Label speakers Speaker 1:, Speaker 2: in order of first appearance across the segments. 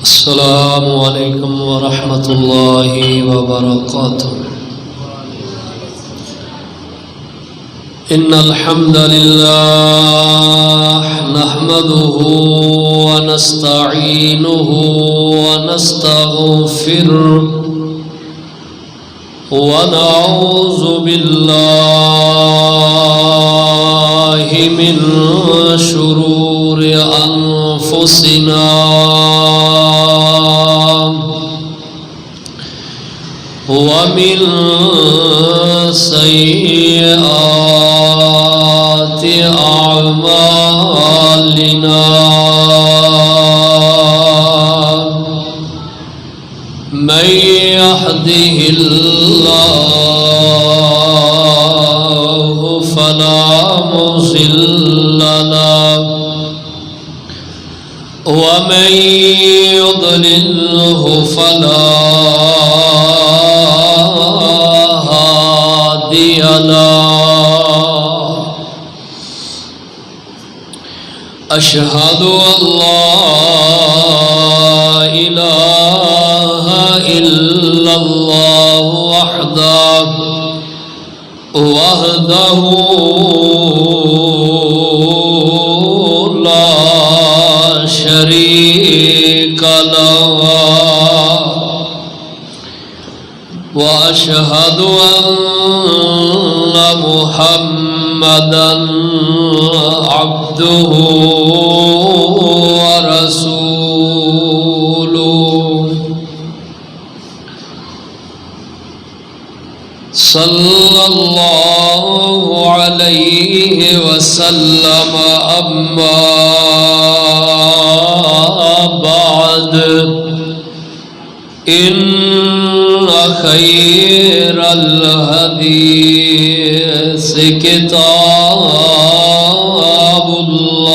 Speaker 1: السلام علیکم ورحمۃ اللہ وبرکاتہ۔ ان الحمد للہ نحمده ونستعینه ونستغفره ونعوذ باللہ من شرور انفسنا ومن سيئات أعمالنا من يهده الله فلا مضل له ومن يضلله فلا هادي له۔ أشهد أن لا إله إلا الله وحده لا شريك له، وأشهد أن محمدًا عبده ورسوله، صلى الله عليه وسلم۔ أما بعد إن خير الحديث كتاب الله،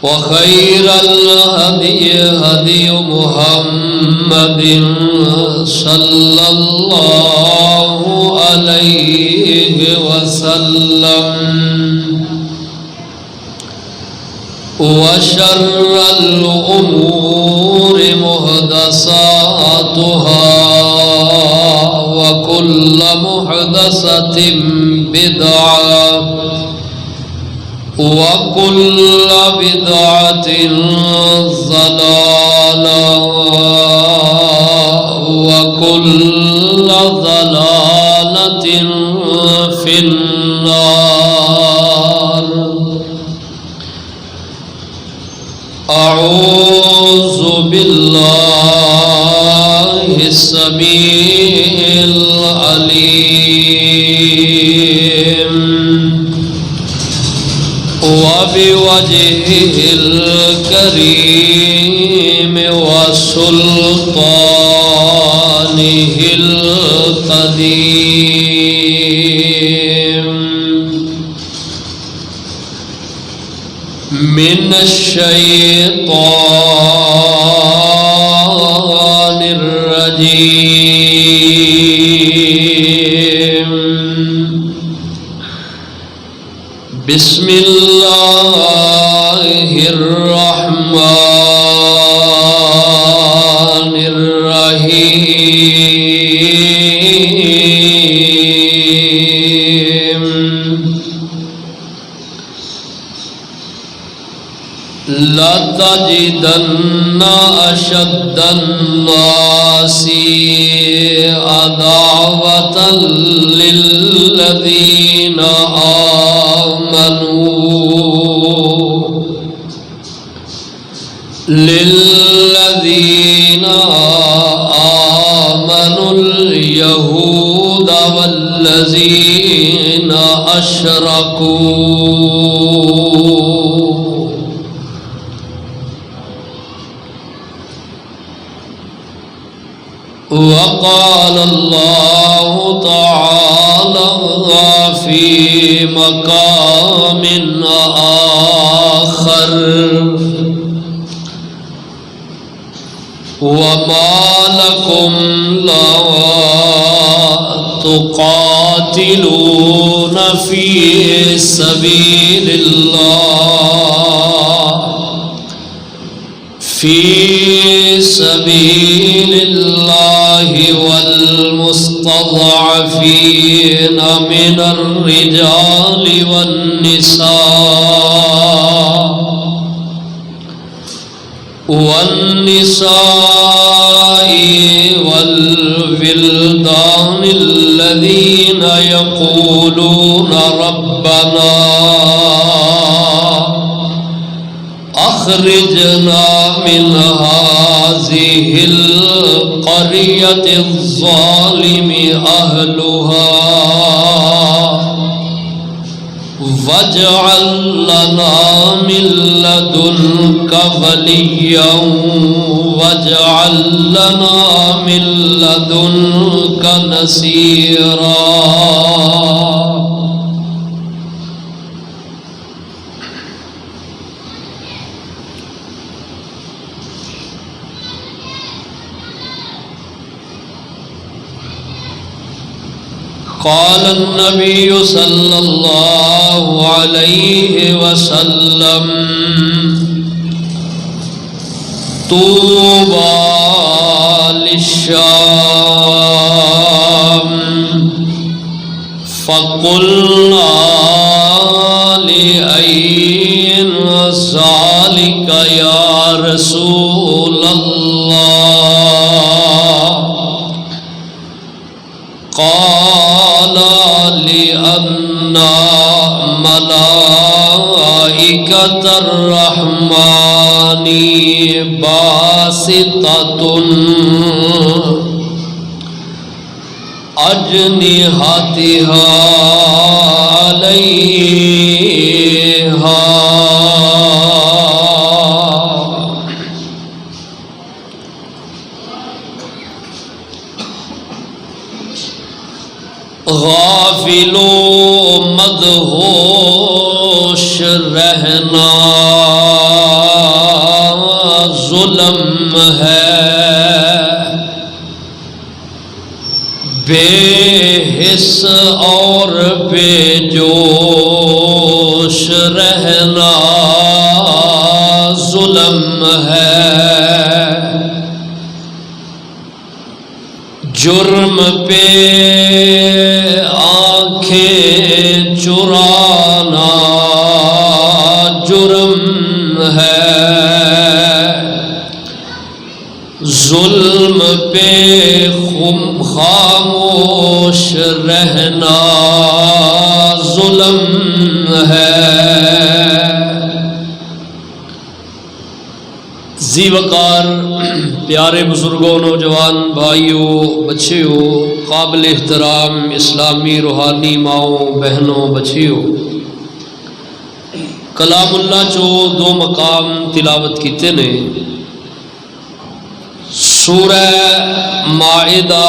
Speaker 1: وخير الهدي هدي محمد صلى الله عليه وسلم، وشر الأمور محدثاتها، وكل محدثة بدعة، وكل بدعة ضلالة، وكل ضلالة في النار۔ أعوذ بالله السميع العليم وبوجهه الكريم وسلطانه القديم من الشيطان الرجيم۔ بسم الله الرحمن الرحيم۔ لَتَجِدَنَّ أَشَدَّ النَّاسِ عَدَاوَةً لِلَّذِينَ آمنوا اليهود والذين أشركوا، وقال الله تعالى في مقام آخر: وما لكم لا تقاتلون في سبيل الله والمستضعفين من الرجال والنساء والولدان الذين يقولون ربنا أخرجنا من هذه القرية الظالم أهلها واجعل لنا من لدنك وليا واجعل لنا من لدنك نصيرا. قال النبي صلى الله عليه وسلم طوبى للشام فقلنا لأين ذلك يا رسول الله؟ قال لأن ملائكة الرحمن باسطة أجنحتها عليها غافلوں مدہوش رہنا ظلم ہے، بے حس اور بے جوش رہنا ظلم ہے، جرم پہ آنکھیں چرانا جرم ہے، ظلم پہ خاموش رہنا ظلم ہے۔ ذی وقار پیارے بزرگوں، نوجوان بھائیوں، بچیوں، قابل احترام اسلامی روحانی ماؤں، بہنوں، بچیوں، کلام اللہ چو دو مقام تلاوت کیتے نے۔ سورہ مائدہ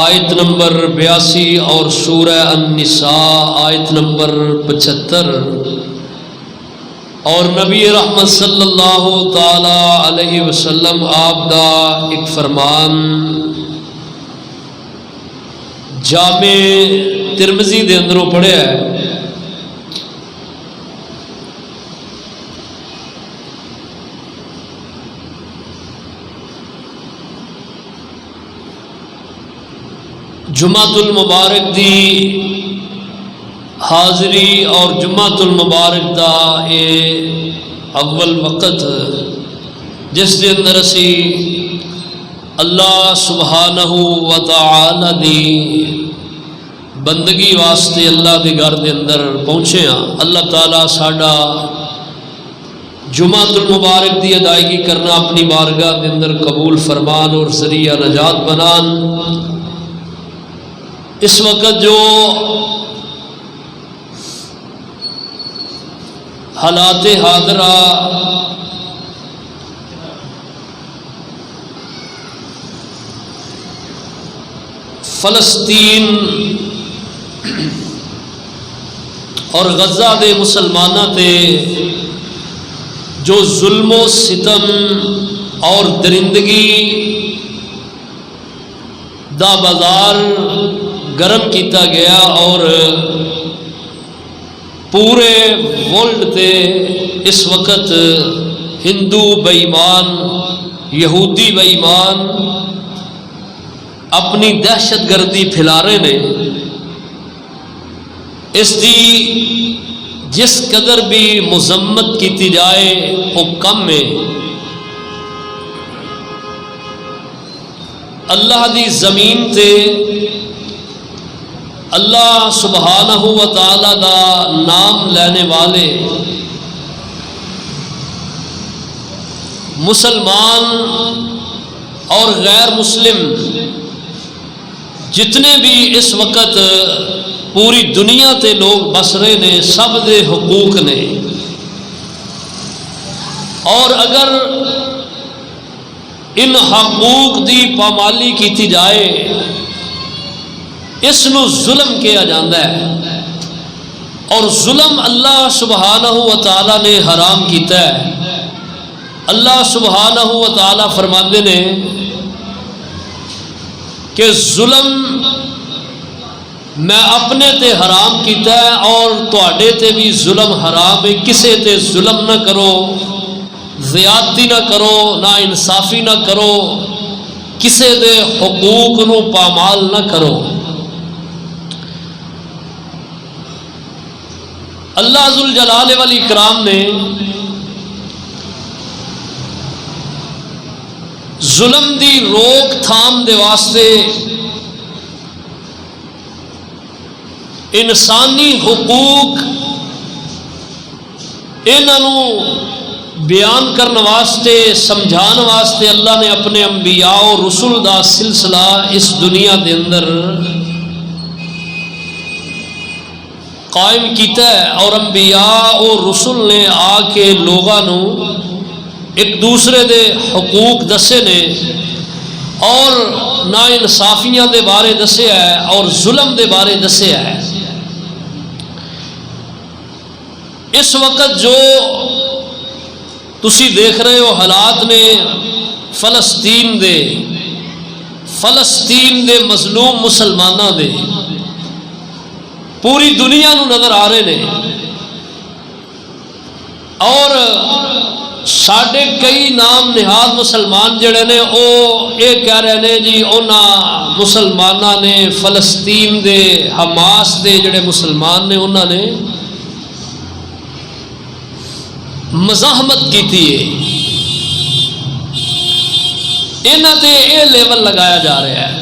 Speaker 1: آیت نمبر 82 اور سورہ النساء آیت نمبر 75، اور نبی رحمت صلی اللہ تعالی علیہ وسلم آپ دا ایک فرمان جامع ترمذی دے اندروں پڑھیا ہے۔ جمعۃ المبارک دی حاضری اور جمعۃ المبارک دا اے اول وقت جس دے اندر اسی اللہ سبحانہ و تعالی دی بندگی واسطے اللہ دے گھر دے اندر پہنچے ہاں۔ اللہ تعالیٰ ساڈا جمعۃ المبارک دی ادائیگی کرنا اپنی بارگاہ دے اندر قبول فرمان اور ذریعہ نجات بنان۔ اس وقت جو حالات حاضرہ فلسطین اور غزہ دے مسلمانوں تے جو ظلم و ستم اور درندگی دا بازار گرم کیتا گیا اور پورے ورلڈ تے اس وقت ہندو بے ایمان، یہودی بے ایمان اپنی دہشت گردی پھیلا رہے نے. اس دی جس قدر بھی مذمت کیتی جائے وہ کم ہے. اللہ دی زمین تے اللہ سبحانہ و تعالی دا نام لینے والے مسلمان اور غیر مسلم جتنے بھی اس وقت پوری دنیا تے لوگ بس رہے نے، سب دے حقوق نے. اور اگر ان حقوق دی پامالی کیتی جائے اس نو ظلم کیا جاندہ ہے. اور ظلم اللہ سبحانہ و تعالی نے حرام کیتا ہے. اللہ سبحانہ و تعالی فرماندے نے کہ ظلم میں اپنے تے حرام کیتا ہے اور تواڈے تے بھی ظلم حرام ہے. کسے تے ظلم نہ کرو، زیادتی نہ کرو، نا انصافی نہ کرو، کسے دے حقوق نو پامال نہ کرو. اللہ ذوالجلال والاکرام نے ظلم دی روک تھام دے واسطے انسانی حقوق انہوں بیان کرنے واسطے، سمجھان واسطے اللہ نے اپنے انبیاء و رسول دا سلسلہ اس دنیا دے اندر قائم کیتا ہے. اور انبیاء و رسول نے آ کے لوگاں ایک دوسرے دے حقوق دسے نے اور نا انصافیاں دے بارے دسے ہے اور ظلم دے بارے دسے ہے. اس وقت جو تسی دیکھ رہے ہو حالات نے فلسطین دے مظلوم مسلمانوں دے پوری دنیا نو نظر آ رہے نے. اور ساڈے کئی نام نہاد مسلمان جڑے نے وہ یہ کہہ رہے ہیں جی انہاں مسلمانوں نے فلسطین دے حماس دے جڑے مسلمان نے انہوں نے مزاحمت کیتی ہے. انہاں تے یہ لیول لگایا جا رہا ہے.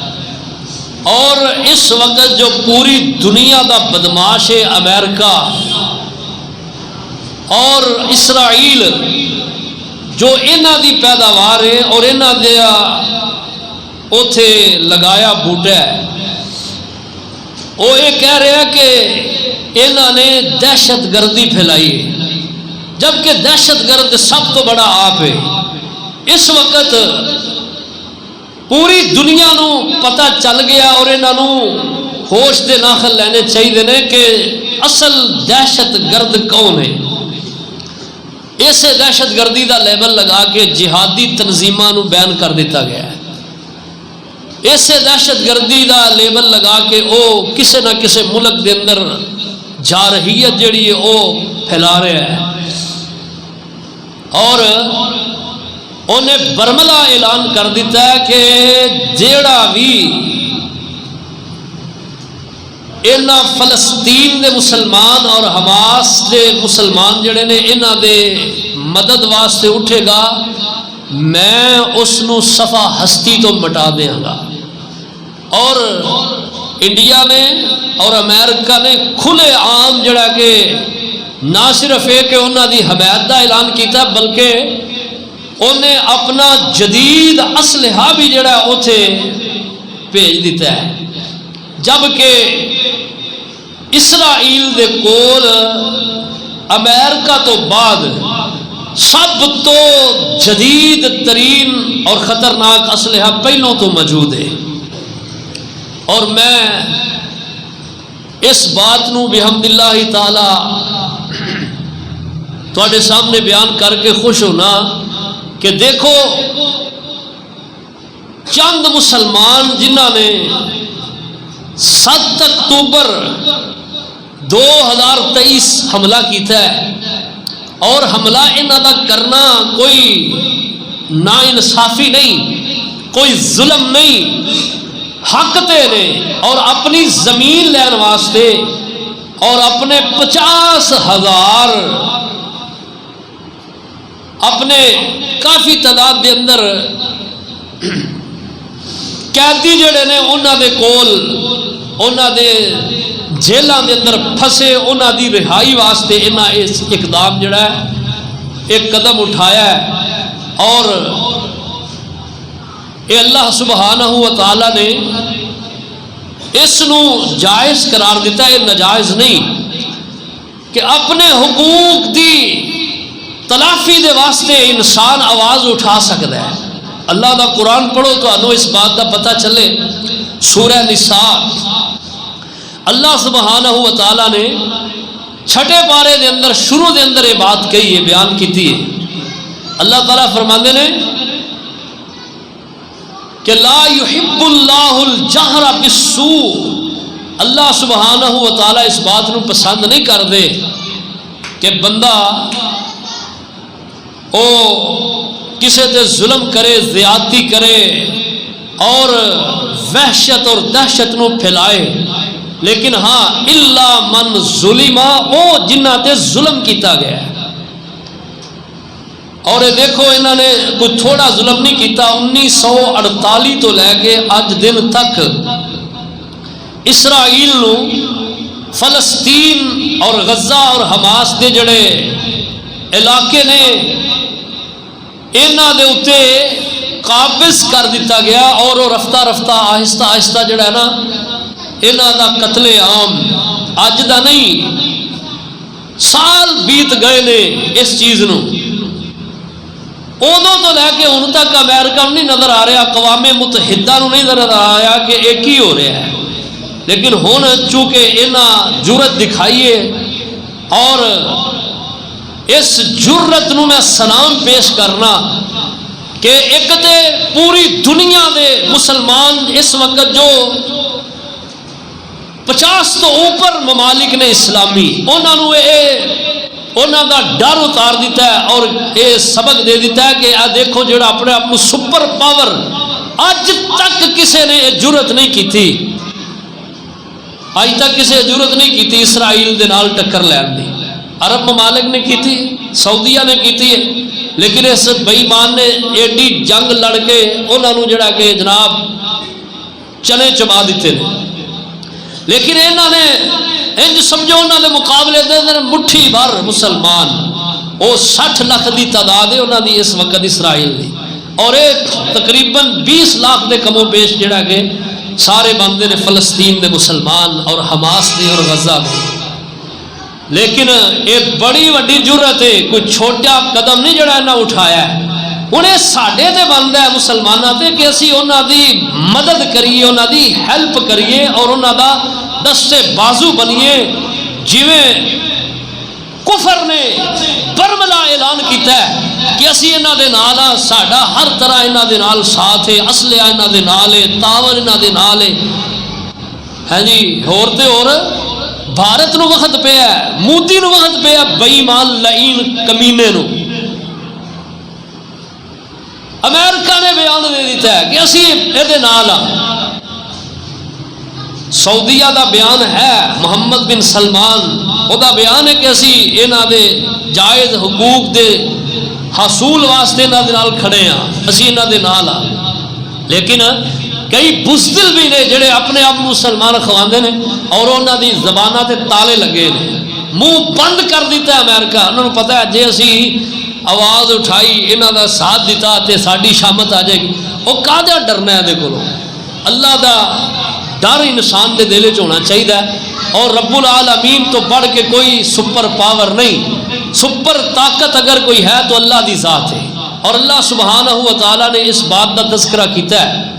Speaker 1: اور اس وقت جو پوری دنیا دا بدماش ہے امریکہ اور اسرائیل جو انہاں دی پیداوار ہے اور انہاں دیا اوتھے لگایا بوٹا ہے، وہ یہ کہہ رہے ہیں کہ انہاں نے دہشت گردی پھیلائی ہے، جبکہ دہشت گرد سب تو بڑا آپ ہے. اس وقت پوری دنیا نو پتہ چل گیا اور انہوں ہوش دے ناخل لینے چاہیے نے کہ اصل دہشت گرد کون ہے. اسے دہشت گردی دا لیبل لگا کے جہادی تنظیماں نو بیان کر دیتا گیا ہے. اسے دہشت گردی دا لیبل لگا کے او کسے نہ کسے ملک دے اندر جارحیت جڑی ہے او پھیلا رہا ہے. اور انہیں برملا اعلان کر دیتا ہے کہ جیڑا بھی انہاں فلسطین دے مسلمان اور حماس دے مسلمان جڑے نے انہاں دے مدد واسطے اٹھے گا میں اس نو صفا ہستی تو مٹا دیاں گا. اور انڈیا نے اور امریکہ نے کھلے عام جڑا کہ نہ صرف ہے کہ انہاں دی حمایت دا اعلان کیتا بلکہ انہیں اپنا جدید اسلحہ بھی جڑا اوتھے بھیج دیتا ہے. جبکہ اسرائیل دے کول امریکہ تو بعد سب تو جدید ترین اور خطرناک اسلحہ پہلوں تو موجود ہے. اور میں اس بات نو بحمداللہ تعالی تواڈے سامنے بیان کر کے خوش ہونا کہ دیکھو چند مسلمان جنہوں نے 7 اکتوبر 2023 حملہ کیتا ہے، اور حملہ انہاں دا کرنا کوئی نا انصافی نہیں، کوئی ظلم نہیں، حق تے نے، اور اپنی زمین لین واسطے اور اپنے 50,000 اپنے کافی تعداد دے اندر قیدی جڑے نے انہاں دے کول، انہاں دے جیلاں دے اندر پھسے، انہاں دی رہائی واسطے انہاں اس اقدام جڑا ہے ایک قدم اٹھایا ہے، اور اے اللہ سبحانہ و تعالی نے اس نو جائز قرار دیتا ہے، یہ ناجائز نہیں کہ اپنے حقوق دی تلافی دے واسطے انسان آواز اٹھا سکتا ہے۔ اللہ دا قرآن پڑھو تو انہوں اس بات دا پتہ چلے۔ سورہ نساء اللہ سبحانہ و تعالی نے 6 پارے دے اندر شروع دے اندر یہ بات کہی ہے، بیان کیتی ہے۔ اللہ تعالیٰ فرماندے نے کہ لا یحب اللہ الجہر بالسوء، اللہ سبحانہ و تعالیٰ اس بات نو پسند نہیں کر دے کہ بندہ او کسے تے ظلم کرے، زیادتی کرے اور وحشت اور دہشت نو پھیلائے، لیکن ہاں الا من ظلم، او جنہ تے ظلم کیتا گیا ہے۔ اور یہ دیکھو انہوں نے کوئی تھوڑا ظلم نہیں کیتا، 1948 تو لے کے اج دن تک اسرائیل نو فلسطین اور غزہ اور حماس دے جڑے علاقے نے انہاں دے اتے قابض کر دیتا گیا، اور وہ رفتہ رفتہ آہستہ آہستہ جڑا ہے نا انہاں دا قتل عام اج دا نہیں، سال بیت گئے نے اس چیز نو، ادوں تو لے کے ہن تک امریکہ نہیں نظر آ رہا، اقوام متحدہ نو نہیں نظر آ رہا کہ ایک ہی ہو رہا ہے، لیکن ہن چونکہ انہاں جرت دکھائیے، اور اس جرت نو میں سلام پیش کرنا کہ ایک تے پوری دنیا دے مسلمان اس وقت جو 50 تو اوپر ممالک نے اسلامی، انہوں دا ڈر اتار دیتا ہے، اور یہ سبق دے دیتا ہے کہ دیکھو جڑا اپنے آپ کو سپر پاور اج تک کسے نے جرت نہیں کی تھی، اج تک کسے جرت نہیں کی تھی اسرائیل دے نال ٹکر لین دی۔ عرب ممالک نے کی تھی، سعودیہ نے کی تھی، لیکن اس بے ایمان نے ایڈی جنگ لڑ کے انہوں جڑا کہ جناب چنے چبا دیتے ہیں، لیکن انہوں نے انج سمجھو انہوں نے مقابلے دے مٹھی بھر مسلمان، وہ 60 لاکھ دی تعداد ہے انہوں دی اس وقت اسرائیل دی، اور ایک تقریباً 20 لاکھ دے کم و بیش جڑا کہ سارے بندے نے فلسطین دے مسلمان اور حماس دے اور غزہ دے۔ لیکن ایک بڑی وڈی جرت ہے، کوئی چھوٹا قدم نہیں جڑا انہاں اٹھایا ہے، انہیں ساڈے تے بندا ہے مسلماناں تے کہ اسی انہاں دی مدد کریے، انہاں دی ہیلپ کریے، اور انہاں دا دستے بازو بنیے۔ جویں کفر نے برملا اعلان کیتا ہے کہ اسی انہاں دے نال ہاں، ساڈا ہر طرح انہاں دے نال ساتھ ہے، اسلحہ انہاں دے نال ہے، تعاون انہاں دے نال ہے، ہاں جی، ہور تے ہور بھارت نو وقت پہ ہے، مودی نو وقت پہ ہے، بے ایمان لعین کمینے نو۔ امریکہ نے بیان دے دیتا ہے کہ اسی یہ نال ہاں۔ سعودیہ دا بیان ہے، محمد بن سلمان وہ دا بیان ہے کہ اسی انہاں دے جائز حقوق دے حصول واسطے انہاں دے نال کھڑے ہاں، اسی انہاں دے نال ہاں۔ لیکن کئی بزدل بھی نے جڑے اپنے آپ مسلمان خواندے نے، اور انہاں دی زباناں تے تالے لگے نے، منہ بند کر دیتا ہے امریکہ۔ انہوں نے پتہ ہے جے اسی آواز اٹھائی، انہاں دا ساتھ دیتا تے ساڈی شامت آ جائے گی۔ وہ کہدا ڈرنا ہے دے کولوں؟ اللہ دا ڈر انسان دے دل وچ ہونا چاہیے، اور رب العالمین تو بڑھ کے کوئی سپر پاور نہیں، سپر طاقت اگر کوئی ہے تو اللہ دی ذات ہے، اور اللہ سبحانہ و تعالی نے اس بات کا تذکرہ کیتا ہے۔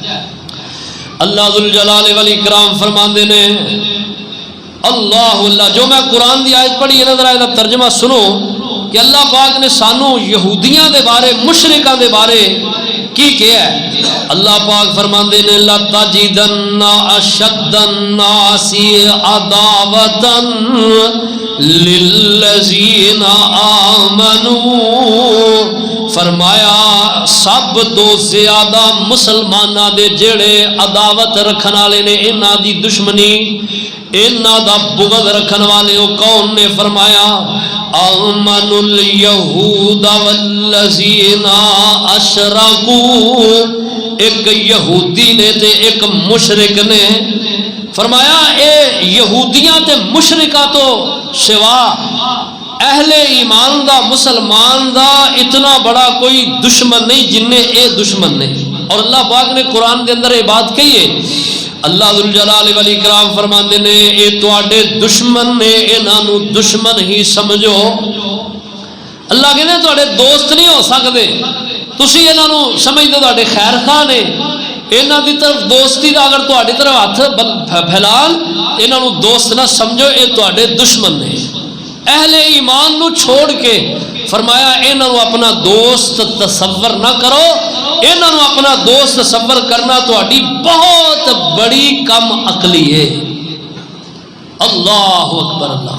Speaker 1: اللہ ذوالجلال والاکرام فرماندے نے اللہ جو میں قرآن دی آیت پڑھی ہے نا، ذرا ترجمہ سنو۔ کہ اللہ پاک نے سانو یہودیاں دے بارے مشرکاں دے بارے کی کہا ہے؟ اللہ پاک فرماندے نے لَتَجِدَنَّ أَشَدَّ النَّاسِ عَدَاوَةً لِلَّذِينَ آمَنُوا، فرمایا سب تو زیادہ مسلمانہ دے جڑے عداوت رکھن والے نے، انہاں دی دشمنی انہاں دا بغض رکھن والے وہ کون نے؟ فرمایا آمن الیہود والذین اشرکوا، ایک یہودی نے تے ایک مشرک نے۔ فرمایا اے یہودیاں تے مشرکاں تو سوا اہل ایمان دا مسلمان دا اتنا بڑا کوئی دشمن نہیں جن نے اے دشمن نے۔ اور اللہ پاک نے قرآن کے اندر یہ بات کہی ہے، اللہ ذوالجلال والاکرام فرماندے نے اے تواڈے دشمن نے، انہاں نو دشمن ہی سمجھو۔ اللہ کہندے تواڈے دوست نہیں ہو سکدے، تسی انہاں نو سمجھدے تواڈے خیر خواہ نے، انہاں دی طرف دوستی دا اگر تواڈی طرف ہاتھ پھیلان انہاں نو دوست نہ سمجھو، اے تواڈے دشمن نے۔ اہل ایمان نو چھوڑ کے فرمایا انہاں نو اپنا دوست تصور نہ کرو، انہاں نو اپنا دوست تصور کرنا تہاڈی بہت بڑی کم عقلی ہے۔ اللہ اکبر اللہ۔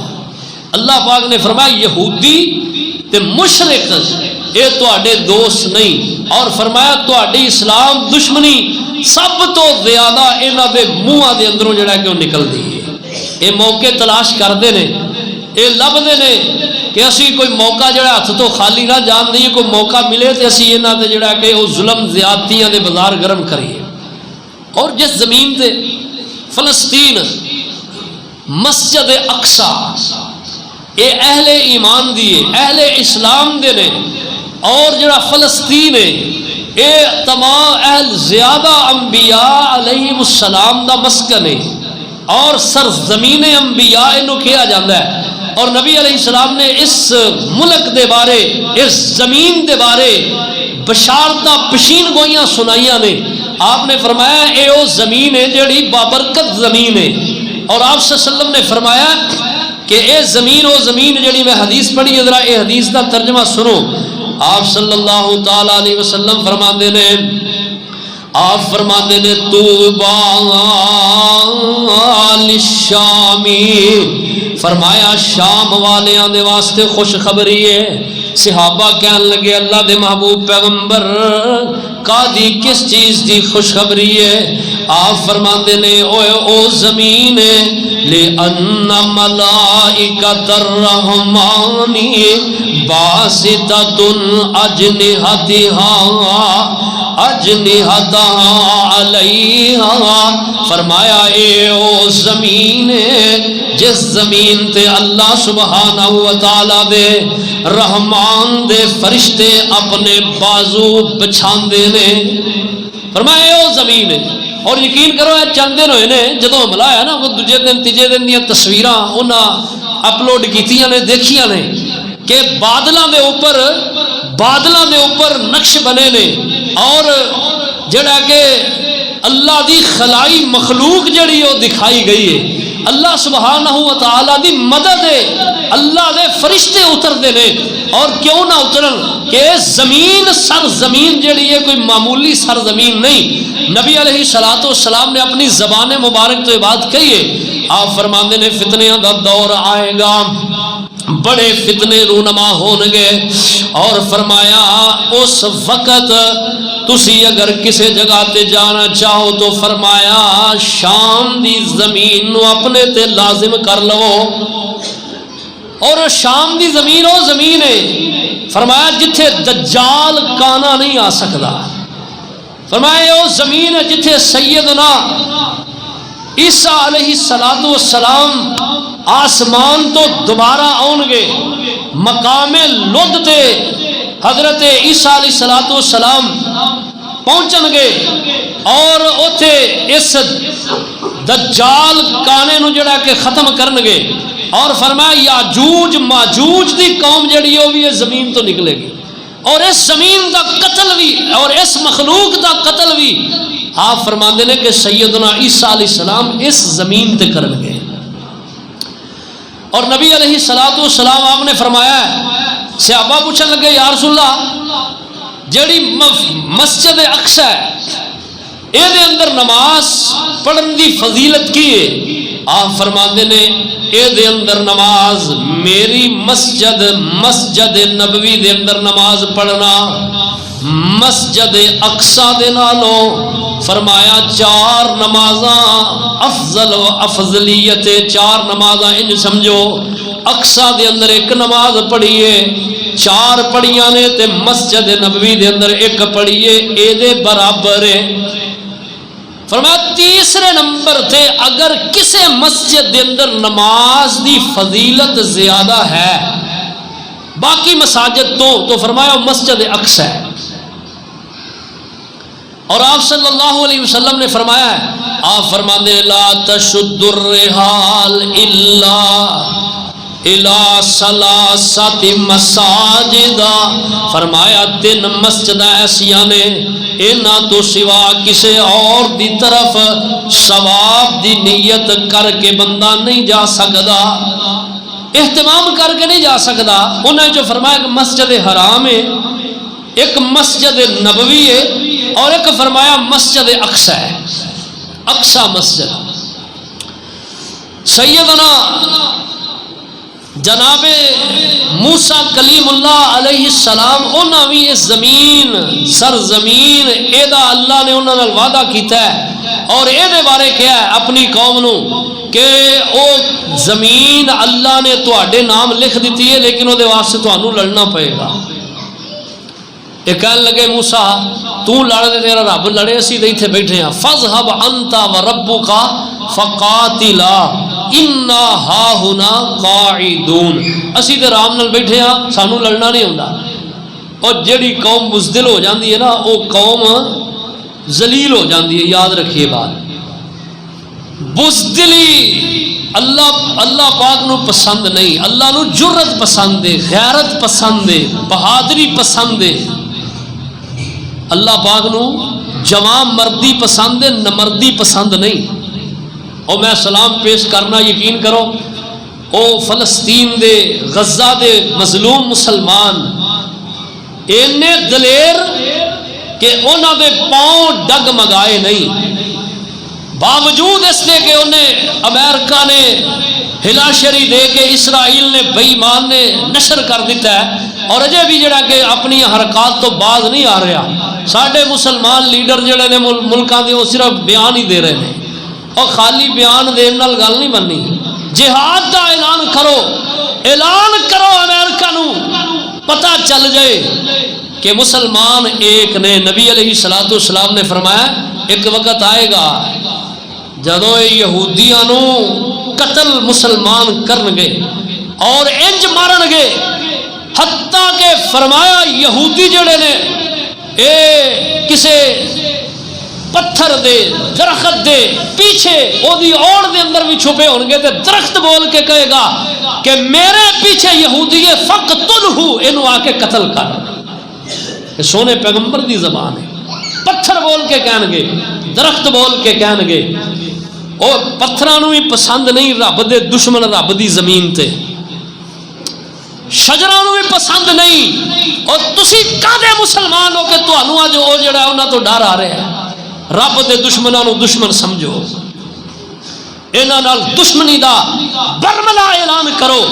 Speaker 1: اللہ پاک نے فرمایا یہودی تے مشرک اے تہاڈے دوست نہیں، اور فرمایا تہاڈی اسلام دشمنی سب تو زیادہ انہاں دے منہاں دے اندروں جڑا کہ وہ نکلدی ہے۔ اے موقع تلاش کردے نے، اے لبدے نے کہ اسی کوئی موقع جڑا ہاتھ تو خالی نہ جان دئیے، کوئی موقع ملے تو اسی انہاں دے جڑا کہ وہ ظلم زیادتیاں دے بازار گرم کریے۔ اور جس زمین تے فلسطین مسجد اقصی اے اہل ایمان دیے اہل اسلام دے نے، اور جڑا فلسطین ہے اے تمام اہل زیادہ انبیاء علیہم السلام دا مسکن ہے، اور سرزمین انبیاء انہوں کیا جاندہ ہے۔ اور نبی علیہ السلام نے اس ملک دے بارے، اس زمین دے بارے بشارتاں پشین گوئیاں سنائیاں نے۔ آپ نے فرمایا اے او زمین ہے جڑی بابرکت زمین ہے، اور آپ صلی اللہ علیہ وسلم نے فرمایا کہ اے زمین او زمین جڑی، میں حدیث پڑھی ذرا اے حدیث دا ترجمہ سنو۔ آپ صلی اللہ تعالی علیہ وسلم فرماندے نے، آپ فرماندے نے طوبیٰ للشامی، فرمایا شام والیاں دے واسطے خوشخبری ہے۔ صحابہ کہنے لگے اللہ دے محبوب پیغمبر قاضی کس چیز دی خوشخبری ہے؟ آپ فرماندے نے او زمین ہے لِأَنَّ مَلَائِكَةَ الرَّحْمَانِ بَاسِطَةٌ أَجْنِحَتَهَا عَلَيْهَا، فرمایا اے او زمین ہے جس زمین تے اللہ سبحانہ وتعالی دے رحمان دے فرشتے اپنے بازو بچھاندے نے۔ فرمایا اے او زمین ہے۔ اور یقین کرو اے چند دن ہوئے نے جدوں حملہ آیا نا، وہ دوجے دن تیجے دن دیاں تصویراں انہاں اپلوڈ کیتیاں نے، دیکھیاں نے کہ بادلاں دے اوپر نقش بنے نے، اور جڑا کہ اللہ دی خلائی مخلوق جڑی وہ دکھائی گئی ہے۔ اللہ سبحانہ و تعالی دی مدد ہے، اللہ دے فرشتے اتر دے نے، اور کیوں نہ اترن کہ زمین سرزمین جڑی ہے کوئی معمولی سرزمین نہیں۔ نبی علیہ السلام نے اپنی زبان مبارک تو یہ بات کہی ہے۔ آپ فرماندے نے فتنیاں دا دور آئے گا، بڑے فتنے رونما ہونگے، اور فرمایا اس وقت تسی اگر کسی جگہ تے جانا چاہو تو فرمایا شام دی زمین نو اپنے تے لازم کر لو۔ اور شام دی زمین وہ زمین ہے فرمایا جتھے دجال کانا نہیں آ سکتا۔ فرمایا وہ زمین ہے جتھے سیدنا عیسیٰ علیہ السلام آسمان تو دوبارہ آؤنگے، مقام لد تے حضرت عیسیٰ علیہ السلام پہنچن گے، اور اوتھے اس دجال کانے نو جڑا کہ ختم کرنگے۔ اور فرمایا یاجوج ماجوج دی قوم جڑی ہو بھی اس زمین تو نکلے گی، اور اس زمین دا قتل بھی، اور اس مخلوق دا قتل بھی آپ فرماندے نے کہ سیدنا عیسیٰ علیہ السلام اس زمین تے کرنگے۔ اور نبی علیہ السلام آپ نے فرمایا صحابہ پوچھنے لگے یا رسول اللہ جڑی مسجد اقصی ہے اے دے اندر نماز پڑھن دی فضیلت کی ہے؟ آپ فرماندے نے اے دے اندر نماز میری مسجد نبوی دے اندر نماز پڑھنا مسجد اقصی دے نالوں فرمایا 4 نمازاں افضل و افضلیت 4 نمازاں انج سمجھو اقصی دے اندر 1 نماز پڑھیے 4 پڑھیاں نے تے مسجد نبوی دے اندر 1 پڑھیے اے دے برابر ہے۔ فرمایا تیسرے نمبر تے اگر کسے مسجد دے اندر نماز دی فضیلت زیادہ ہے باقی مساجد تو فرمایا مسجد اقصی ہے۔ اور آپ صلی اللہ علیہ وسلم نے فرمایا ہے، آپ فرماتے ہیں لا تشد الرحال الا الى ثلاثت مساجد، فرمایا 3 مسجد ایسیاں نے انہاں تو سوا کسی اور دی طرف ثواب دی نیت کر کے بندہ نہیں جا سکتا، اہتمام کر کے نہیں جا سکتا۔ انہیں جو فرمایا کہ مسجد حرام ہے، ایک مسجد نبوی ہے اور ایک فرمایا مسجد اقصی ہے، اقصی مسجد۔ سیدنا جناب موسیٰ کلیم اللہ علیہ السلام انہاں بھی اس زمین سرزمین ایدہ اللہ نے انہاں نال وعدہ کیتا ہے اور ایدے بارے کیا ہے اپنی قوم نو کہ او زمین اللہ نے تواڈے نام لکھ دیتی ہے لیکن وہ دے واسطے تانوں لڑنا پئے گا۔ ایک کہنے لگے موسیٰ تو لڑ دے تیرا رب لڑے اسی دے ایتھے بیٹھے ہیں فَذْهَبْ أَنْتَ وَرَبُّكَ فَقَاتِلَا اِنَّا ہَا هُنَا قَاعِدُونَ، اسی تے رام نال بیٹھے ہیں سانو لڑنا نہیں ہوندا۔ اور جڑی قوم بزدل ہو جاندی ہے نا وہ قوم ذلیل ہو جاندی ہے، یاد رکھیے بات۔ بزدلی اللہ پاک نو پسند نہیں، اللہ نو جرت پسند ہے، غیرت پسند ہے، بہادری پسند ہے۔ اللہ پاک نو جوان مردی پسند ہے، نمردی پسند نہیں۔ اور میں سلام پیش کرنا یقین کرو او فلسطین دے غزہ دے مظلوم مسلمان اینے دلیر کہ انہاں دے پاؤں ڈگ مگائے نہیں، باوجود اس نے کہ انہیں امریکہ نے ہلا شری دے کے اسرائیل نے بے ایمان نے نشر کر دیتا ہے اور اجے بھی جڑا کہ اپنی حرکات تو باز نہیں آ رہا۔ ساڈے مسلمان لیڈر جڑے نے ملکاں دے وہ صرف بیان ہی دے رہے ہیں اور خالی بیان دین نال گل نہیں بننی۔ جہاد دا اعلان کرو امریکہ نو پتہ چل جائے کہ مسلمان ایک نے۔ نبی علیہ الصلوۃ والسلام نے فرمایا ایک وقت آئے گا جدوں یہودیاں نو قتل مسلمان کرن گے اور انج مارن گے حتیٰ کہ فرمایا یہودی جڑے نے اے کسے پتھر دے درخت دے پیچھے او دی اوڑ دے اندر بھی چھپے ہون گے تے درخت بول کے کہے گا کہ میرے پیچھے یہودی ہے فقتلہ، انہوں آ کے قتل کر۔ یہ سونے پیغمبر دی زبان ہے۔ پتھر بول کے کہن گے، درخت بول کے کہن گے۔ اور پتھرانوں بھی پسند نہیں رب دے دشمن رب دی زمین تے، شجرانوں بھی پسند نہیں۔ اور تسی کادے مسلمان ہو کہ تانوں اج او جڑا انہاں تو ڈر آ رہا ہے؟ رب دے دشمناں نو دشمن سمجھو، انہاں نال دشمنی دا برملا اعلان کرو،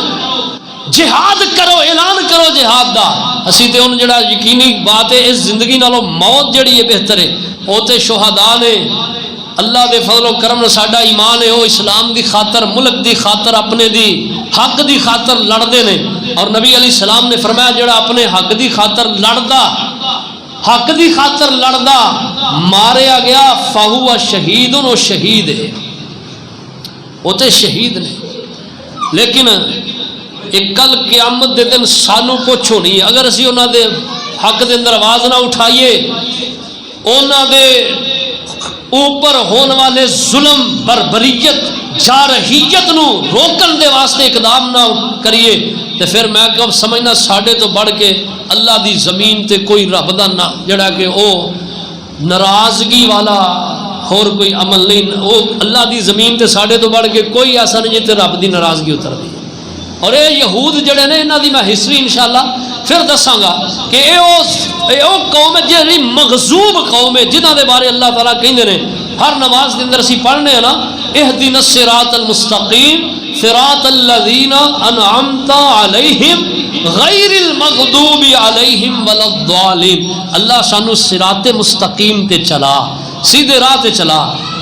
Speaker 1: جہاد کرو، اعلان کرو جہاد دا۔ اسی تے ان جڑا یقینی بات ہے اس زندگی نالوں موت جڑی ہے بہتر ہے، او تے شہداء نے اللہ دے فضل و کرم نال ساڈا ایمان ہے، وہ اسلام دی خاطر ملک دی خاطر اپنے دی حق دی خاطر لڑدے نے۔ اور نبی علیہ السلام نے فرمایا جڑا اپنے حق دی خاطر لڑدا، حق دی خاطر لڑدا ماریا گیا فہو شہید، وہ شہید ہے، وہ تے شہید نے۔ لیکن ایک کل قیامت دے دن سانو کچھ ہونی ہے اگر اسی انہاں دے حق دے اندر آواز نہ اٹھائیے، انہاں دے اوپر ہون والے ظلم بربریت جارحیت نو روکن دے واسطے اقدام نہ کریے تے پھر میں کب سمجھنا ساڈے تو بڑھ کے اللہ دی زمین تے کوئی رب دا نہ جڑا کہ او ناراضگی والا اور کوئی عمل نہیں، وہ اللہ دی زمین تے ساڈے تو بڑھ کے کوئی ایسا نہیں جتے رب دی ناراضگی اتر دی۔ اور یہ یہود جڑے نے انہاں دی میں ہسٹری انشاءاللہ پھر دساں گا کہ اے او قوم ہے جی مغضوب قوم ہے جنہاں دے بارے اللہ تعالیٰ کہندے نے ہر نماز دے اندر اسی پڑھنے ہیں نا اہدنا الصراط المستقیم صراط الذین انعمت علیہم غیر المغضوب علیہم ولا الضالین. اللہ سانو صراط مستقیم تے چلا سیدھے راہ تے چلا.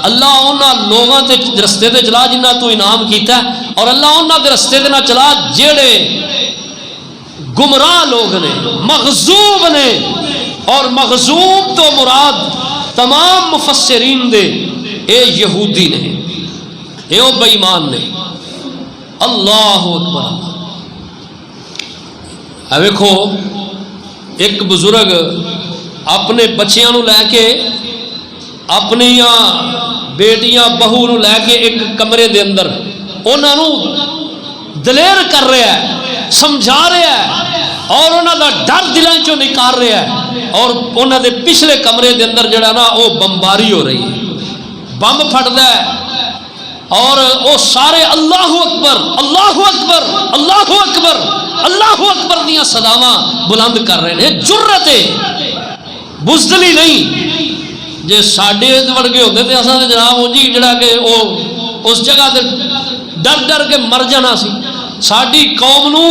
Speaker 1: اللہ انہاں لوگاں تے رستے تے چلا جنہاں تو انعام کیتا ہے اور اللہ انہاں دے رستے تے نہ چلا جڑے گمراہ لوگ نے مغضوب نے. اور مغضوب تو مراد تمام مفسرین دے اے یہودی نے اے او بے ایمان نے. اللہ اکبر. ویکھو ایک بزرگ اپنے بچیاں نو لے کے اپنیاں بیٹیاں بہو نو لے کے ایک کمرے دے اندر انہاں نو دلیر کر رہا ہے سمجھا رہا ہے اور انہاں دا ڈر دلاں چوں نکال رہا ہے. اور انہاں دے پچھلے کمرے دے اندر جڑا نا وہ بمباری ہو رہی ہے بم پھٹدا ہے اور وہ سارے اللہ اکبر اللہ اکبر اللہ اکبر اللہ اکبر دیاں صداواں بلند کر رہے ہیں. جرت ہے بزدلی نہیں. جے ساڈے ورگے ہوندے تے اساں تے جناب او جی جڑا کہ او اس جگہ تے ڈر ڈر کے مر جانا سی. ساڈی قوم نو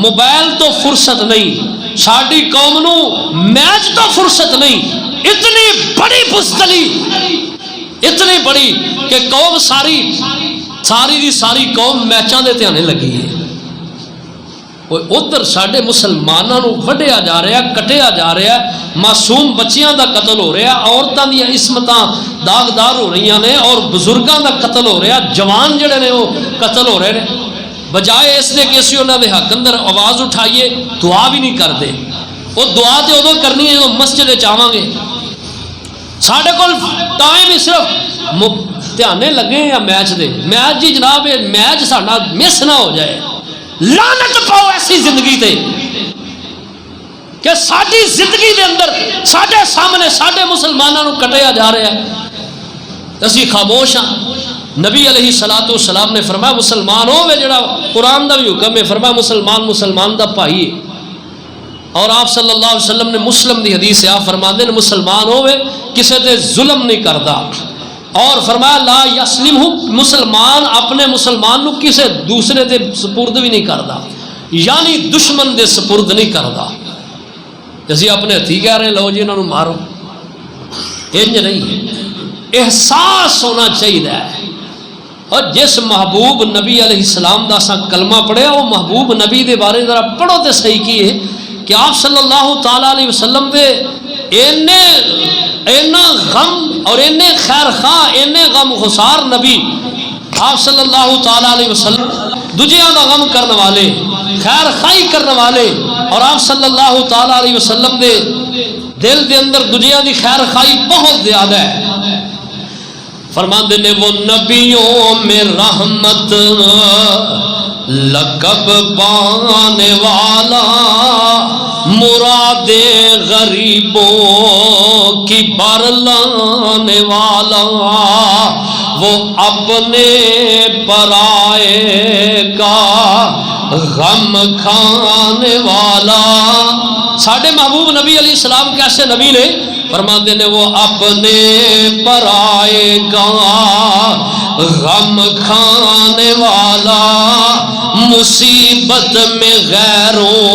Speaker 1: موبائل تو فرصت نہیں ساڈی قوم نو میچ تو فرصت نہیں. اتنی بڑی بزدلی اتنی بڑی کہ قوم ساری دی ساری قوم میچاں دے تے آنے لگی ہے. ادھر ساڈے مسلماناں نو وڈیا جا رہا کٹیا جا رہا معصوم بچیاں دا قتل ہو رہا عورتاں دی عصمتاں داغدار ہو رہی نے اور بزرگاں دا قتل ہو رہا جوان جڑے نے وہ قتل ہو رہے ہیں. بجائے اس دے کہ اسی انہاں دے حق اندر آواز اٹھائیے دعا بھی نہیں کرتے. وہ دعا تے ادو کرنی ہے جو مسجد چاہواں گے. ساڈے کول ٹائم ہی صرف دھیانے لگے یا میچ دے میچ جی جناب یہ میچ ساڈا مس نہ ہو جائے. لعنت پاؤ ایسی زندگی تے کہ ساری زندگی دے اندر ساڈے سامنے ساڈے مسلمانوں کو کٹیا جا رہا ہے اسی خاموش ہاں. نبی علیہ الصلوۃ والسلام نے فرمایا مسلمان ہوے جڑا قرآن دا بھی حکم ہے فرمایا مسلمان دا بھائی ہے. اور آپ صلی اللہ علیہ وسلم نے مسلم دی حدیث ہے آپ فرماندے نے مسلمان ہوے کسے تے ظلم نہیں کردا اور فرمایا لا یسلم مسلمان اپنے مسلمان نو کسے دوسرے دے سپرد بھی نہیں کردا یعنی دشمن دے سپرد نہیں کردا. جیسے اپنے ہتھی کہہ رہے لو جی انہاں نو مارو انج نہیں احساس ہونا چاہیے. اور جس محبوب نبی علیہ السلام دا سا کلمہ پڑھیا وہ محبوب نبی دے بارے ذرا پڑھو تے صحیح کی ہے کہ آپ صلی اللہ تعالیٰ علیہ وسلم دے اینا غم اور اینے خیر خواہ اینے غم خسار نبی آپ صلی اللہ تعالیٰ علیہ وسلم دجیاں دا غم کرنے والے خیر خواہی کرنے والے اور آپ صلی اللہ تعالیٰ علیہ وسلم دے دل دے اندر دجیاں دی خیر خواہی بہت زیادہ ہے. فرماندے نے وہ نبیوں میں رحمت لقب پانے والا مراد غریبوں کی بر لانے والا وہ اپنے پرائے کا غم کھانے والا. ساڈے محبوب نبی علیہ السلام کیسے نبی نے فرماتے نے وہ اپنے پرائے کا غم کھانے والا مصیبت میں غیروں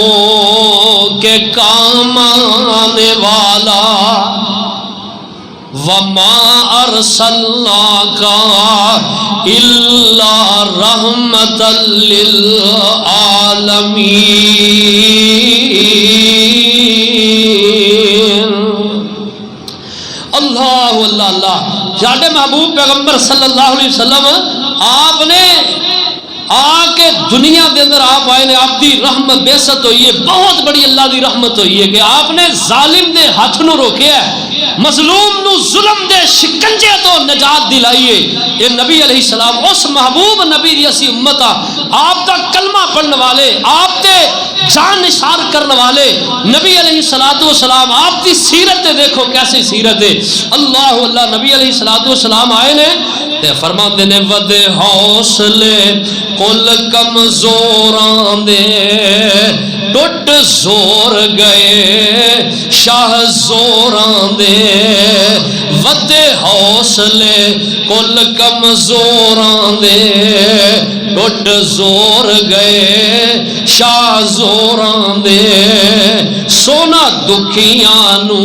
Speaker 1: کے کام آنے والا وما ارسلناک الا رحمۃ للعالمین. اللہ اللہ اللہ. ساڈے محبوب پیغمبر صلی اللہ علیہ وسلم آپ نے آ کے دنیا دے اندر آپ آئے نے آپ دی رحمت بیست ہوئی ہے بہت بڑی اللہ دی رحمت ہوئی ہے کہ آپ نے ظالم دے ہاتھ نو روکیا ہے مظلوم نو ظلم دے شکنجے تو نجات دلائیے. اے نبی علیہ السلام اس محبوب نبی دی اسی امت آپ دا کلمہ پڑھنے والے, آپ تے جان نثار کرنے والے نبی علیہ السلام آپ دی سیرت دیکھو کیسی سیرت ہے. اللہ نبی علیہ السلام آئے نے تے فرماندے نے ودے حوصلے کل کمزوراں دے ٹوٹ زور گئے شاہ زوراں دے. ودے حوصلے کل کمزوراں دے ٹوٹ زور گئے شاہ زوراں دے. سونا دکھیاں نو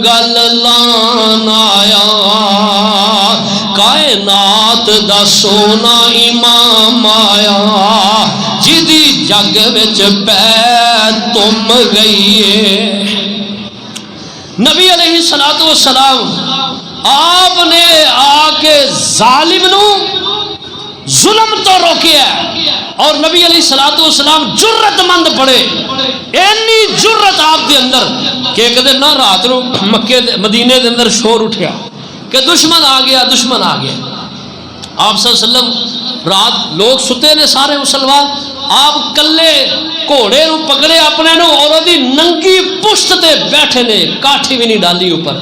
Speaker 1: گل لان آیا کائنات دا سونا امام آیا جدی جگ وچ پے تم گئیے. نبی علیہ السلام آپ نے آ کے ظالم نو ظلم تو روکیا اور نبی علیہ السلام جرت مند پڑے. اینی جرت آپ دے اندر کہ ایک دن نہ رات نو مکے مدینے دے اندر شور اٹھیا کہ دشمن آ گیا. آپ صلی اللہ علیہ وسلم رات لوگ ستے نے سارے مسلمان, آپ کلے گھوڑے نو پکڑے اپنے نو اور دی ننگی پشت تے بیٹھے نے, کاٹھی بھی نہیں ڈالی اوپر.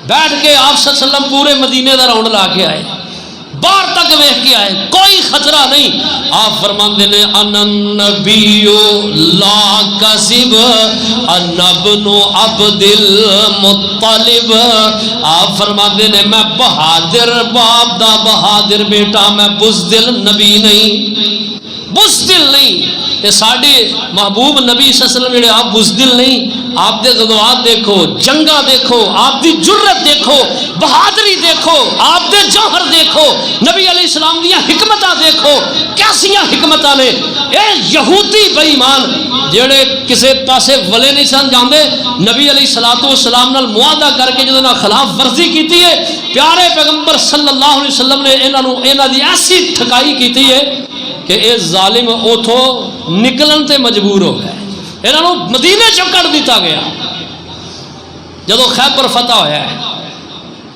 Speaker 1: بیٹھ کے آپ صلی اللہ علیہ وسلم پورے مدینے دا راؤنڈ لا کے آئے, باہر تک ویکھ کے آئے, کوئی خطرہ نہیں. آپ فرماندے نے ان النبی لا کذب انا ابن عبد المطلب. آپ فرماندے نے میں بہادر باپ دا بہادر بیٹا, میں بزدل نبی نہیں, بزدل نہیں. تے ساڈے محبوب نبی صلی اللہ علیہ وسلم جڑے آپ بزدل نہیں, آپ دے غزوات دیکھو, جنگاں دیکھو, آپ دی جرت دیکھو, بہادری دیکھو, آپ دے جوہر دیکھو, نبی علیہ السلام دیاں حکمتاں دیکھو کیسیاں حکمتاں نے. اے یہودی بے ایمان جڑے کسے پاسے ولے نہیں سن جاندے, نبی علیہ السلام نال معاہدہ کر کے جدوں خلاف ورزی کیتی ہے, پیارے پیغمبر صلی اللہ علیہ وسلم نے انہاں دی ایسی ٹھکائی کیتی ہے کہ اے ظالم اوتھوں نکلن تے مجبور ہو گئے. انہوں مدینے چوں کڈ دیتا گیا جدو خیبر فتح ہویا ہے.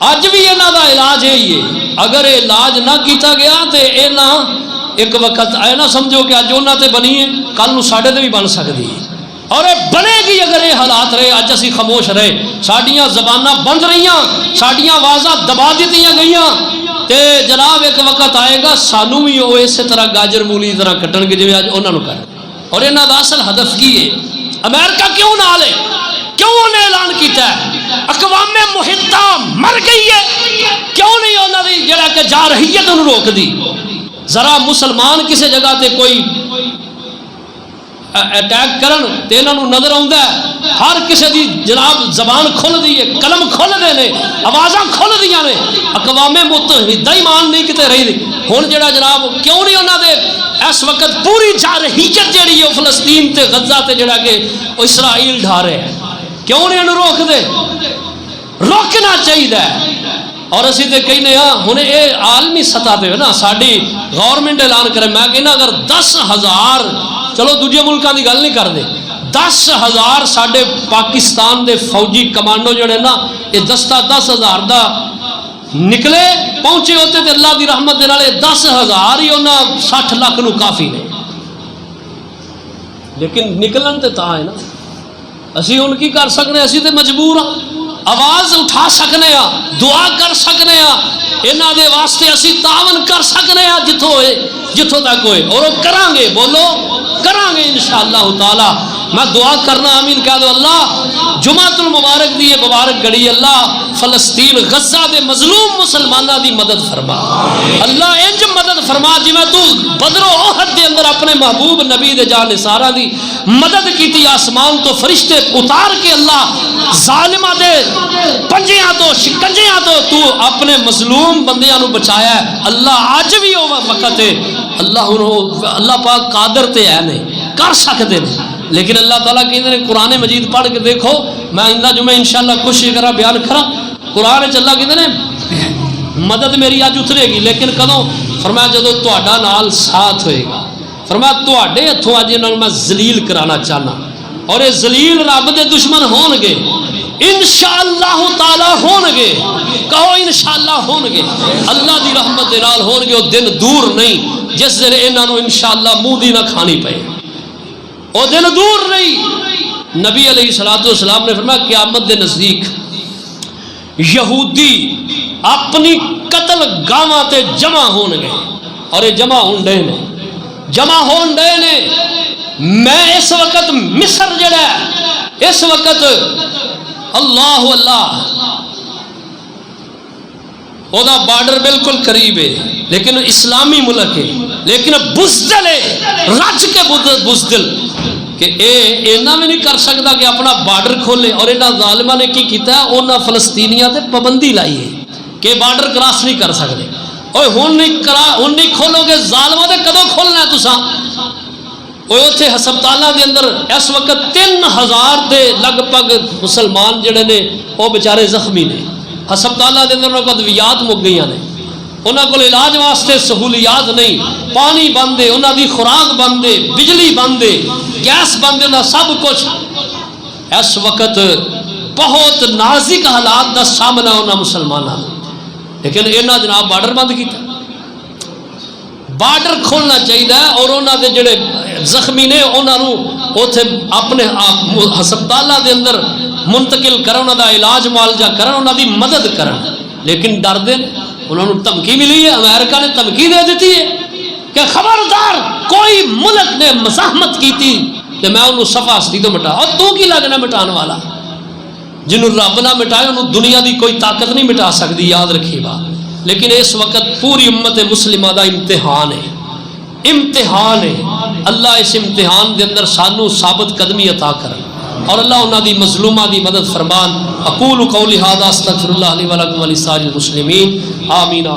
Speaker 1: اج بھی انہاں دا علاج یہی ہے, اگر علاج نہ کیتا گیا تے انہاں ایک وقت اے نہ سمجھو کہ اج انہاں تے بنی ہے کل نو ساڈے تے بھی بن سکدی ہے, اور بنے گی اگر یہ حالات رہے. اج اسی خاموش رہے, ساڈیاں زباناں بند رہیاں, ساڈیاں آوازاں دبا دتیاں گئیاں, تے جناب ایک وقت آئے گا سانو بھی وہ اسی طرح گاجر مولی طرح کٹن گے جی اج انہاں نو کر. اور انہاں دا اصل ہدف کی ہے؟ امریکہ کیوں نہ لے, کیوں انہیں اعلان کیتا ہے؟ اقوام محیطہ مر گئی ہے, کیوں نہیں انہاں دی جڑا کہ جارحیت انہوں روک دی. ذرا مسلمان کسی جگہ تے کوئی اٹیک کرن تے انہاں نوں نظر آوندا ہے ہر کسی دی جناب زبان کھل دی ہے, قلم کھل دے نے, آوازاں کھل دیاں نے. اقوام متحدہ ایمان نہیں کتے رہی دی. ہن جڑا جناب کیوں نہیں انہاں دے اس وقت پوری جارحیت جڑی ہے فلسطین تے غزہ تے جڑا کہ اسرائیل ڈھا رہے ہیں, کیوں نہیں انہوں روک دے؟ روکنا چاہیے. اور اسی تے کہنے ہاں ہن اے عالمی سطح تے نا ساڈی گورنمنٹ اعلان کرے, میں کہنا اگر 10,000 چلو دوجے ملکاں دی گل نہیں کردے, 10,000 ساڈے پاکستان دے فوجی کمانڈو جڑے نا یہ دستہ 10,000 دا نکلے پہنچے ہوتے تے اللہ دی رحمت دے نال 10,000 ہی انہاں 60 لاکھ نو کافی نے. لیکن نکلن تے تا ہے نا, اسی ان کی کر سکنے, اسی تے مجبور ہاں, آواز اٹھا سکنے ہاں, دعا کر سکنے ہاں, انہاں دے واسطے اسی تعاون کر سکنے ہاں جتھوں ہوئے جتھوں تک ہوئے, اور وہ کران گے, بولو کران گے انشاءاللہ تعالی. میں دعا کرنا آمین کہہ دو. اللہ جمعۃ المبارک دی مبارک گھڑی اللہ فلسطین غزہ دے مظلوم مسلمانہ دی مدد فرما, اللہ انج مدد فرما جی میں تو بدر و احد دے اندر اپنے محبوب نبی دے جان نثارہ دی مدد کیتی, آسمان تو فرشتے اتار کے اللہ ظالمہ دے پنجیاں تو شکنجیاں تو اپنے مظلوم بندیاں نو بچایا ہے. اللہ اج بھی وہ وقت ہے, اللہ پاک قادر تے ہے نہیں کر سکتے ہیں, لیکن اللہ تعالیٰ کہتے ہیں قرآن مجید پڑھ کے دیکھو. میں آئندہ جمعہ انشاءاللہ کوشش کرا بیان کرا. قرآن اللہ کہتے ہیں مدد میری اج اترے گی, لیکن کدوں؟ فرمایا جدو تہاڈا نال ساتھ ہوئے گا. فرمایا تہاڈے ہتھوں اج انہاں نوں میں ذلیل کرانا چاہنا, اور یہ ذلیل رب دے دشمن ہون گے, انشاءاللہ تعالی ہون گے، کہو انشاءاللہ ہون گے، اللہ دی رحمت دے نال ہون گے۔ وہ دن دور نہیں جس دن انہاں نو انشاءاللہ منہ دی نہ کھانی پئے، وہ دن دور نہیں۔ نبی علیہ الصلوۃ والسلام نے فرمایا قیامت دے نزدیک یہودی اپنی قتل گاواں تے جمع ہون گے، اور یہ جمع ہون ڈے نے، جمع ہون ڈے نے۔ میں اس وقت مصر جڑا ہے، اس وقت اللہ اللہ او دا بارڈر بالکل قریب ہے، لیکن اسلامی ملک ہے، لیکن بزدل ہے، رج کے بزدل کہ اینا میں نہیں کر سکتا کہ اپنا بارڈر کھولے۔ اور اینا ظالمہ نے کی کیتا ہے، اونا فلسطینیاں تے پابندی لائی ہے کہ بارڈر کراس نہیں کر سکتے۔ اور ہن نہیں کھولو گے ظالمہ تے کدوں کھولنا ہے تساں؟ وہ اتنے ہسپتالاں دے اندر اس وقت 3000 دے لگ بھگ مسلمان جڑے نے وہ بیچارے زخمی نے، ہسپتالاں دے اندر انہاں کو ادویات مک گئی نے، انہاں کو علاج واسطے سہولیات نہیں، پانی بند ہے، انہاں دی خوراک بند ہے، بجلی بند ہے، گیس بند ہے، انہاں سب کچھ۔ اس وقت بہت نازک حالات دا سامنا انہاں مسلماناں، لیکن انہاں جناب بارڈر بند کیتا۔ بارڈر کھولنا چاہیے، اور انہاں دے جڑے زخمی نے انہاں نو اوتھے اپنے ہسپتالاں دے اندر منتقل کرن، انہاں دا علاج معالجہ کرن، انہاں دی مدد کرن، لیکن ڈر دے انہوں نے دھمکی ملی ہے، امریکہ نے دھمکی دے دیتی ہے کہ خبردار کوئی ملک نے مزاحمت کی تھی کہ میں انہوں صفحہ ہستی تو مٹا۔ اور تو کی لگنا مٹان والا؟ جنہوں رب نہ مٹائے انہوں دنیا دی کوئی طاقت نہیں مٹا سکتی، یاد رکھیے بات۔ لیکن اس وقت پوری امت مسلمہ دا امتحان ہے، امتحان ہے۔ اللہ اس امتحان دے اندر سانو ثابت قدمی عطا کرے، اور اللہ انہاں دی مظلومہ دی مدد فرمان۔ اقول قولی ھذا استغفر اللہ لی ولکم ولسائر المسلمین، آمین۔